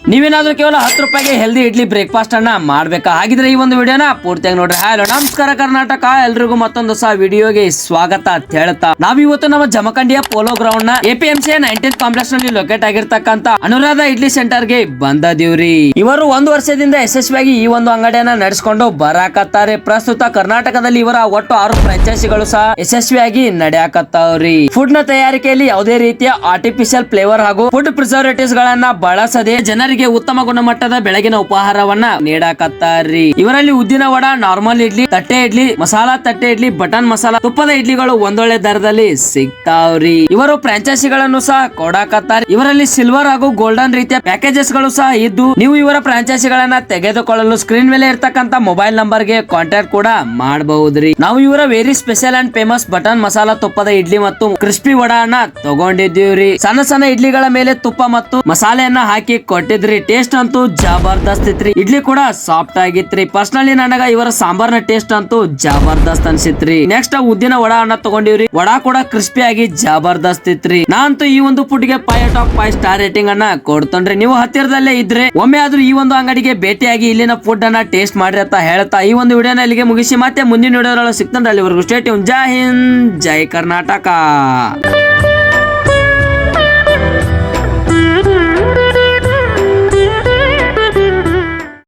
ನೀವೇನಾದ್ರೂ ಕೇವಲ 10 ರೂಪಾಯಿಗೆ ಹೆಲ್ದಿ ಇಡ್ಲಿ ಬ್ರೇಕ್ಫಾಸ್ಟ್ ಅನ್ನ ಮಾಡ್ಬೇಕಾ? ಹಾಗಿದ್ರೆ ಈ ಒಂದು ವಿಡಿಯೋನ ಪೂರ್ತಿಯಾಗಿ ನೋಡ್ರಿ. ಹಲೋ ನಮಸ್ಕಾರ ಕರ್ನಾಟಕ, ಎಲ್ರಿಗೂ ಮತ್ತೊಂದು ಹೊಸ ವಿಡಿಯೋಗೆ ಸ್ವಾಗತ ಅಂತ ಹೇಳ್ತಾ ನಾವಿವತ್ತು ನಮ್ಮ ಜಮಖಂಡಿಯ ಪೋಲೋ ಗ್ರೌಂಡ್ ನ APMC 19th ಕಾಂಪ್ಲೆಕ್ಸ್ ನಲ್ಲಿ ಲೊಕೇಟ್ ಆಗಿರ್ತಕ್ಕಂತ ಅನುರಾಧ ಇಡ್ಲಿ ಸೆಂಟರ್ ಗೆ ಬಂದದೀವ್ರಿ. ಇವರು 1 ವರ್ಷದಿಂದ ಯಶಸ್ವಿಯಾಗಿ ಈ ಒಂದು ಅಂಗಡಿಯನ್ನ ನಡೆಸಿಕೊಂಡು ಬರಾಕತ್ತಾರೆ. ಪ್ರಸ್ತುತ ಕರ್ನಾಟಕದಲ್ಲಿ ಇವರ ಒಟ್ಟು 6 ಫ್ರಾಂಚೈಸಿಗಳು ಸಹ ಯಶಸ್ವಿಯಾಗಿ ನಡೆಯಾಕತ್ತಾವ್ರಿ. ಫುಡ್ ನ ತಯಾರಿಕೆಯಲ್ಲಿ ಯಾವುದೇ ರೀತಿಯ ಆರ್ಟಿಫಿಷಿಯಲ್ ಫ್ಲೇವರ್ ಹಾಗೂ ಫುಡ್ ಪ್ರಿಸರ್ವೇಟಿವ್ಸ್ ಗಳನ್ನ ಬಳಸದೆ ಜನರಿಗೆ ಉತ್ತಮ ಗುಣಮಟ್ಟದ ಬೆಳಗಿನ ಉಪಹಾರವನ್ನ ನೀಡಾಕತ್ತಾರ್ರಿ. ಇವರಲ್ಲಿ ಉದ್ದಿನ ವಡ, ನಾರ್ಮಲ್ ಇಡ್ಲಿ, ತಟ್ಟೆ ಇಡ್ಲಿ, ಮಸಾಲಾ ತಟ್ಟೆ ಇಡ್ಲಿ, ಬಟನ್ ಮಸಾಲಾ, ತುಪ್ಪದ ಇಡ್ಲಿಗಳು ಒಂದೊಳ್ಳೆ ದರದಲ್ಲಿ ಸಿಗ್ತಾವ್ರಿ. ಇವರು ಫ್ರಾಂಚೈಸಿಗಳನ್ನು ಸಹ ಕೊಡಾಕತ್ತಾರೆ. ಇವರಲ್ಲಿ ಸಿಲ್ವರ್ ಹಾಗೂ ಗೋಲ್ಡನ್ ರೀತಿಯ ಪ್ಯಾಕೇಜಸ್ ಗಳು ಸಹ ಇದ್ದು ನೀವು ಇವರ ಫ್ರಾಂಚೈಸಿಗಳನ್ನ ತೆಗೆದುಕೊಳ್ಳಲು ಸ್ಕ್ರೀನ್ ಮೇಲೆ ಇರ್ತಕ್ಕಂತ ಮೊಬೈಲ್ ನಂಬರ್ ಗೆ ಕಾಂಟ್ಯಾಕ್ಟ್ ಕೂಡ ಮಾಡಬಹುದ್ರಿ. ನಾವು ಇವರ very special and famous button masala ತುಪ್ಪದ ಇಡ್ಲಿ ಮತ್ತು ಕ್ರಿಸ್ಪಿ ವಡಾನ ತಗೊಂಡಿದ್ದೀವ್ರಿ. ಸಣ್ಣ ಸಣ್ಣ ಇಡ್ಲಿಗಳ ಮೇಲೆ ತುಪ್ಪ ಮತ್ತು ಮಸಾಲೆಯನ್ನ ಹಾಕಿ ಕೊಟ್ಟಿದ್ರಿ. ಟೇಸ್ಟ್ ಅಂತೂ ಜಬರ್ದಸ್ತ್ ಇತ್ರಿ. ಇಡ್ಲಿ ಕೂಡ ಸಾಫ್ಟ್ ಆಗಿತ್ರಿ. ಪರ್ಸನಲಿ ನನಗ ಇವರ ಸಾಂಬಾರ್ನ ಟೇಸ್ಟ್ ಅಂತೂ ಜಬರ್ದಸ್ತ್ ಅನ್ಸಿತ್ರಿ. ನೆಕ್ಸ್ಟ್ ಉದ್ದಿನ ವಡ ಅನ್ನ ತಗೊಂಡಿವ್ರಿ. ವಡ ಕೂಡ ಕ್ರಿಸ್ಪಿ ಆಗಿ ಜಬರ್ದಸ್ತ್ ಇತ್ರಿ. ನಾನಂತೂ ಈ ಒಂದು ಫುಡ್ ಗೆ 5/5 ಸ್ಟಾರ್ ರೇಟಿಂಗ್ ಅನ್ನ ಕೊಡ್ತೇನ್ರಿ. ನೀವು ಹತ್ತಿರದಲ್ಲೇ ಇದ್ರೆ ಒಮ್ಮೆ ಆದ್ರೂ ಈ ಒಂದು ಅಂಗಡಿಗೆ ಭೇಟಿಯಾಗಿ ಇಲ್ಲಿನ ಫುಡ್ ಅನ್ನ ಟೇಸ್ಟ್ ಮಾಡ್ರಿ ಅಂತ ಹೇಳ್ತಾ ಈ ಒಂದು ವಿಡಿಯೋನ ಇಲ್ಲಿಗೆ ಮುಗಿಸಿ ಮತ್ತೆ ಮುಂದಿನ ವಿಡಿಯೋದಲ್ಲಿ ಸಿಗ್ತಾನ್ರಿ. ಅಲ್ಲಿವರೆಗೂ ಸ್ಟೇ ಟ್ಯೂನ್. ಜೈ ಹಿಂದ್, ಜೈ ಕರ್ನಾಟಕ.